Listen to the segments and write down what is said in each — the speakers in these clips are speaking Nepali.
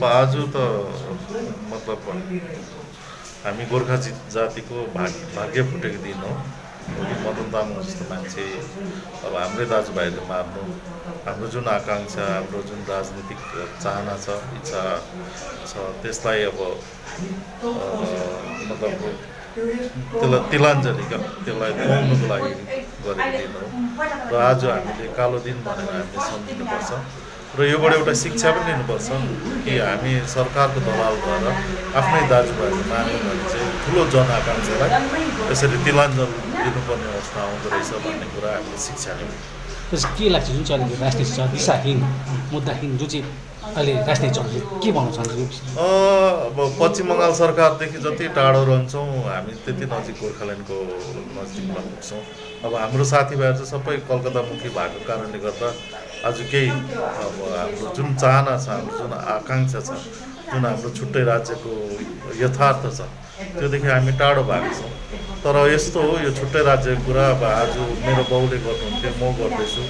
आज त मतलब हामी गोर्खा जातिको भाग्य फुटेको दिन हो। मदन तामाङ जस्तो मान्छे अब हाम्रै दाजुभाइहरूले मार्नु, हाम्रो जुन आकाङ्क्षा, हाम्रो जुन राजनीतिक चाहना छ, इच्छा छ, त्यसलाई अब मतलब त्यसलाई तिलाञ्जली त्यसलाई खुवाउनुको लागि गरेको दिन हो। र आज हामीले कालो दिन भनेर हामीले सम्झिनुपर्छ र योबाट एउटा शिक्षा पनि लिनुपर्छ कि हामी सरकारको दलाल भएर आफ्नै दाजुभाइहरू मान्यो भने चाहिँ ठुलो जनआकाङ्क्षालाई यसरी तिलाञ्जल दिनुपर्ने अवस्था आउँदो रहेछ भन्ने कुरा हामीले शिक्षा लियौँ। के लाग्छ जुन चाहिँ अहिले राजनीति छ दिशाहीन मुद्दाहीन जुन चाहिँ अहिले राजनीति चल्छ के भन्न चाहन्छु? अब पश्चिम बङ्गाल सरकारदेखि जति टाढो रहन्छौँ हामी त्यति नजिक गोर्खाल्यान्डको नजिकमा पुग्छौँ। अब हाम्रो साथीभाइहरू चाहिँ सबै कलकत्तामुखी भएको कारणले गर्दा आज केही अब हाम्रो जुन चाहना छ, हाम्रो जुन आकाङ्क्षा छ, जुन हाम्रो छुट्टै राज्यको यथार्थ छ, त्योदेखि हामी टाढो भएको छौँ। तर यस्तो हो, यो छुट्टै राज्यको कुरा अब आज मेरो बाउले गर्नुहुन्थ्यो, म गर्दैछु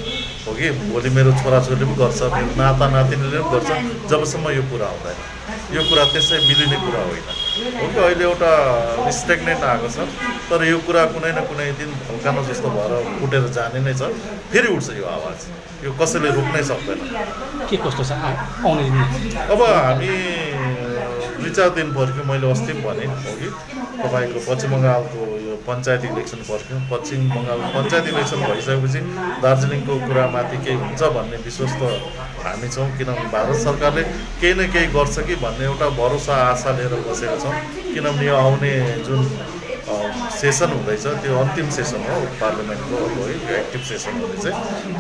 हो कि भोलि मेरो छोराछोरीले पनि गर्छ, मेरो नाता नातिनीले पनि गर्छ, जबसम्म यो कुरा हुँदैन। यो कुरा त्यसै मिलिने कुरा होइन हो कि अहिले एउटा स्टेग्नेन्ट आएको छ, तर यो कुरा कुनै न कुनै दिन भल्कानो जस्तो भएर फुटेर जाने नै छ। फेरि उठ्छ यो आवाज, यो कसैले रोक्नै सक्दैन। के कस्तो छ आउने दिन? अब हामी 2-4 दिन पर्ख्यौँ। मैले अस्ति पनि भने हो कि तपाईँको पश्चिम बङ्गालको यो पञ्चायत इलेक्सन पर्ख्यौँ। पश्चिम बङ्गालको पञ्चायत इलेक्सन भइसकेपछि दार्जिलिङको कुरामाथि केही हुन्छ भन्ने विश्वास त हामी छौँ, किनभने भारत सरकारले केही न केही गर्छ कि भन्ने एउटा भरोसा आशा लिएर बसेका छौँ। किनभने यो आउने जुन सेसन हुँदैछ त्यो अन्तिम सेसन हो पार्लियामेन्टको, अब है एक्टिभ सेसन हुँदैछ।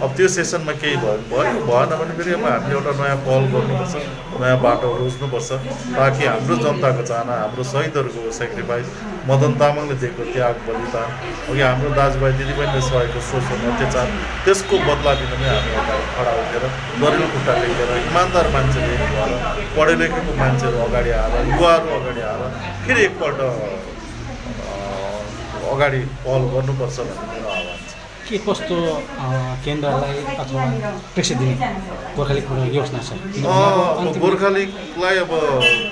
अब त्यो सेसनमा केही भएन भने फेरि अब हामीले एउटा नयाँ पहल गर्नुपर्छ, नयाँ बाटो रोज्नुपर्छ, ताकि हाम्रो जनताको चाहना, हाम्रो शहीदहरूको सेक्रिफाइस, मदन तामाङले दिएको त्याग बलिदान, अघि हाम्रो दाजुभाइ दिदीबहिनीले सहेको शोषण अत्याचार, त्यसको बदला दिन पनि हामी अगाडि खडा उठेर दरिलो खुट्टा टेकेर इमान्दार मान्छेले भएर पढे लेखेको मान्छेहरू अगाडि आएर, युवाहरू अगाडि आएर फेरि एकपल्ट अगाडि पहल गर्नुपर्छ भन्ने मेरो आह्वान छ। के कस्तो केन्द्रलाई अथवा प्रेसिडेन्ट गोर्खालीको योजना छ? गोर्खालीगलाई अब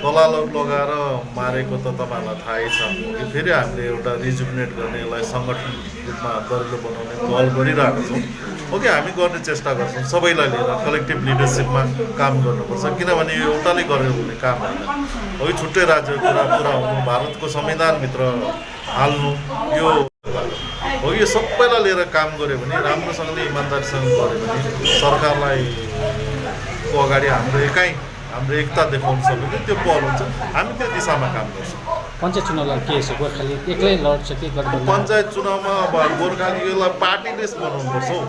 दलालहरू लगाएर मारेको त तपाईँहरूलाई थाहै छ कि फेरि हामीले एउटा रिजुमिनेट गर्ने, यसलाई सङ्गठन रूपमा दरिलो बनाउने पहल गरिरहेको छौँ हो कि हामी गर्ने चेष्टा गर्छौँ। सबैलाई लिएर कलेक्टिभ लिडरसिपमा काम गर्नुपर्छ, किनभने यो एउटाले गरेर हुने काम होइन हो। छुट्टै राज्यको कुरा पुरा हुनु, भारतको संविधानभित्र हाल्नु, यो हो। यो सबैलाई लिएर काम गऱ्यो भने, राम्रोसँगले इमान्दारीसँग गऱ्यो भने सरकारलाई को अगाडि हाम्रो एकता देखाउन सक्यो भने त्यो पहल हुन्छ। हामी त्यो दिशामा काम गर्छौँ। पञ्चायत चुनावलाई के छ? गोर्खाली एक्लै लड्छ कि गठबन्धन? पञ्चायत चुनावमा अब गोर्खालीलाई पार्टीले बनाउनुपर्छ हौ।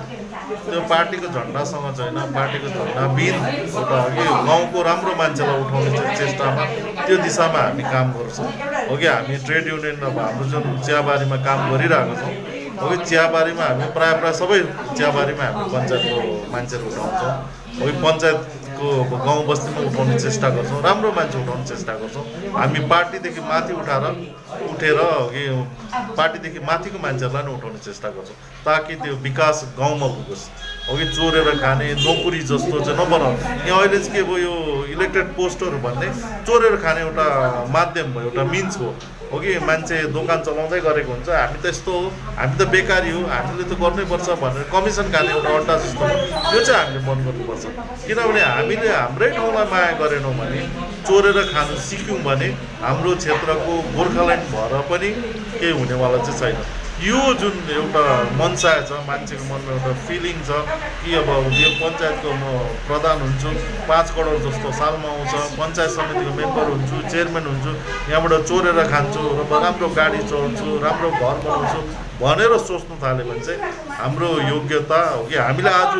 त्यो पार्टीको झन्डासँग छैन, पार्टीको झन्डा बिन एउटा अघि गाउँको राम्रो मान्छेलाई उठाउने चेष्टामा त्यो दिशामा हामी काम गर्छौँ हो कि हामी ट्रेड युनियन अब हाम्रो जुन चियाबारीमा काम गरिरहेको छौँ हो कि चियाबारीमा हामी प्रायः सबै चियाबारीमा हामी पञ्चायतको मान्छेहरू उठाउँछौँ हो कि पञ्चायतको गाउँ बस्तीमा उठाउने चेष्टा गर्छौँ, राम्रो मान्छे उठाउने चेष्टा गर्छौँ। हामी पार्टीदेखि माथि उठेर कि पार्टीदेखि माथिको मान्छेहरूलाई नै उठाउने चेष्टा गर्छौँ, ताकि त्यो विकास गाउँमा पुगोस् हो कि चोरेर खाने नोकरी जस्तो चाहिँ नबनाउने। यहाँ अहिले चाहिँ के भयो, यो इलेक्टेड पोस्टहरू भन्ने चोरेर खाने एउटा माध्यम भयो, एउटा मिन्स हो कि मान्छे दोकान चलाउँदै गरेको हुन्छ। हामी त यस्तो हो, हामी त बेकारी हो, हामीले त गर्नैपर्छ भनेर कमिसन खाने एउटा अड्डा जस्तो हो, त्यो चाहिँ हामीले बन्द गर्नुपर्छ। किनभने हामीले हाम्रै ठाउँलाई माया गरेनौँ भने, चोरेर खानु सिक्यौँ भने हाम्रो क्षेत्रको गोर्खाल्यान्ड भएर पनि केही हुनेवाला चाहिँ छैन। यो जुन एउटा मनसाय छ, मान्छेको मनमा एउटा फिलिङ छ कि अब यो पञ्चायतको म प्रधान हुन्छु, 5 करोड जस्तो सालमा आउँछ, पञ्चायत समितिको मेम्बर हुन्छु, चेयरम्यान हुन्छु, यहाँबाट चोरेर खान्छु र राम्रो गाडी चलाउँछु, राम्रो घर बनाउँछु भनेर सोच्नु थाल्यो भने चाहिँ हाम्रो योग्यता हो कि हामीले आज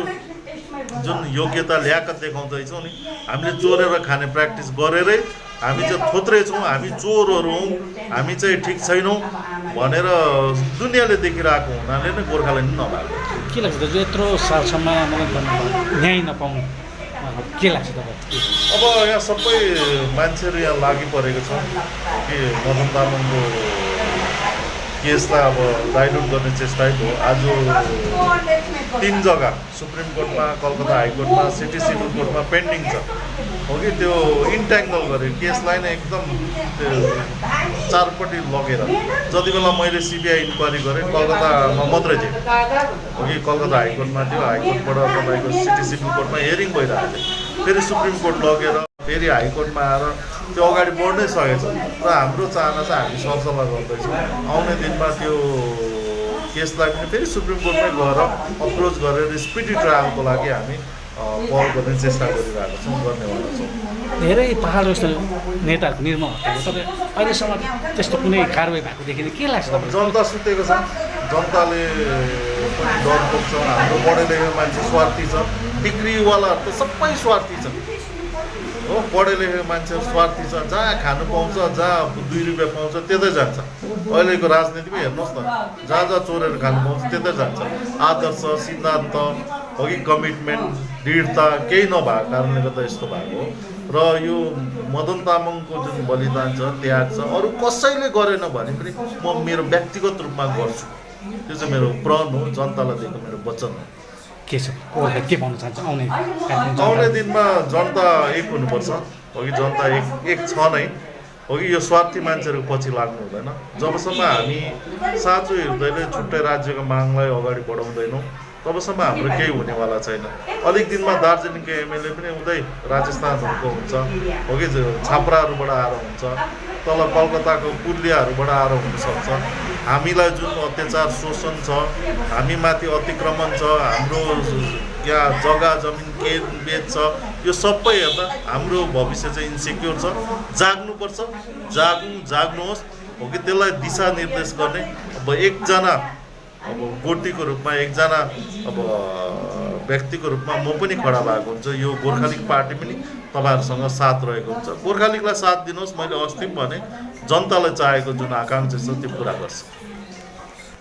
जुन योग्यता ल्याकत देखाउँदैछौँ नि, हामीले चोरेर खाने प्र्याक्टिस गरेरै हामी चाहिँ थोत्रै छौँ, हामी चोरहरू हौँ, हामी चाहिँ ठिक छैनौँ भनेर दुनियाँले देखिरहेको हुनाले नै गोर्खाल्यान्ड नभएको। के लाग्छ दाजु यत्रो सालसम्म न्याय नपाउनु के लाग्छ तपाईँ? अब यहाँ सबै मान्छेहरू यहाँ लागि परेको छ कि मदन तामाङको केसलाई अब डाइल्युट गर्ने चेष्टै भयो। आज 3 जग्गा सुप्रिम कोर्टमा, कलकत्ता हाइकोर्टमा, सिटी सिभिल कोर्टमा पेन्डिङ छ हो कि त्यो इन्ट्याङ्गल गऱ्यो केसलाई नै एकदम त्यो चारपट्टि लगेर। जति बेला मैले सिबिआई इन्क्वायरी गरेँ कलकत्तामा मात्रै थियो हो कि कलकत्ता हाइकोर्टमा थियो, हाइकोर्टबाट तपाईँको सिटी सिभिल कोर्टमा हियरिङ भइरहेको थियो, फेरि सुप्रिम कोर्ट लगेर फेरि हाइकोर्टमा आएर त्यो अगाडि बढ्नै सकेछ। र हाम्रो चाहना चाहिँ हामी सरसल्लाह गर्दैछौँ आउने दिनमा त्यो केसलाई पनि फेरि सुप्रिम कोर्टमै गएर अप्रोच गरेर स्पिडी ट्रायलको लागि हामी पहल गर्ने चेष्टा गरिरहेका छौँ, गर्नेवाला छौँ। धेरै पहाड जस्तो नेताहरूको निर्मल हत्याको तपाईँ अहिलेसम्म त्यस्तो कुनै कारवाही भएको देखिने के लाग्छ तपाईँ? जनता सुतेको छ, जनताले पनि डर बोक्छ। हाम्रो पढे लेखेको मान्छे स्वार्थी छ, डिग्रीवालाहरू त सबै स्वार्थी छ हो। पढे लेखेको मान्छेहरू स्वार्थी छ, जहाँ खानु पाउँछ, जहाँ 2 रुपियाँ पाउँछ त्यतै जान्छ। अहिलेको राजनीतिमा हेर्नुहोस् न, जहाँ जहाँ चोरेर खानु पाउँछ त्यतै जान्छ। आदर्श, सिद्धान्त हो कि कमिटमेन्ट, दृढता केही नभएको कारणले गर्दा यस्तो भएको हो। र यो मदन तामाङको जुन बलिदान छ, त्याग छ, अरू कसैले गरेन भने पनि म मेरो व्यक्तिगत रूपमा गर्छु। त्यो चाहिँ मेरो प्रण हो, जनतालाई दिएको मेरो वचन हो। के छ के भन्न चाहन्छ आउने कार्यक्रम? आउने दिनमा जनता एक हुनुपर्छ हो कि जनता एक छ नै हो कि यो स्वार्थी मान्छेहरू पछि लाग्नु हुँदैन। जबसम्म हामी साँचो हृदयले छुट्टै राज्यको मागलाई अगाडि बढाउँदैनौँ तबसम्म हाम्रो केही हुनेवाला छैन। अलिक दिनमा दार्जिलिङको एमएलए पनि उतै राजस्थानहरूको हुन्छ हो कि छाप्राहरूबाट आएर हुन्छ, तल कलकत्ताको पुर्लियाहरूबाट आएर हुनसक्छ। हामीलाई जुन अत्याचार शोषण छ, हामी माथि अतिक्रमण छ, हाम्रो यहाँ जग्गा जमिन के बेच छ, यो सबै हेर्दा हाम्रो भविष्य चाहिँ इन्सेक्योर छ। जाग्नुपर्छ, जाग्नुहोस् हो कि त्यसलाई दिशानिर्देश गर्ने अब एकजना अब गोटीको रूपमा, एकजना अब व्यक्तिको रूपमा म पनि खडा भएको हुन्छ। यो गोर्खा लिग पार्टी पनि तपाईँहरूसँग साथ रहेको हुन्छ। गोर्खा लिगलाई साथ दिनुहोस्। मैले अस्ति पनि भने जनताले चाहेको जुन आकाङ्क्षा छ त्यो पुरा गर्छ।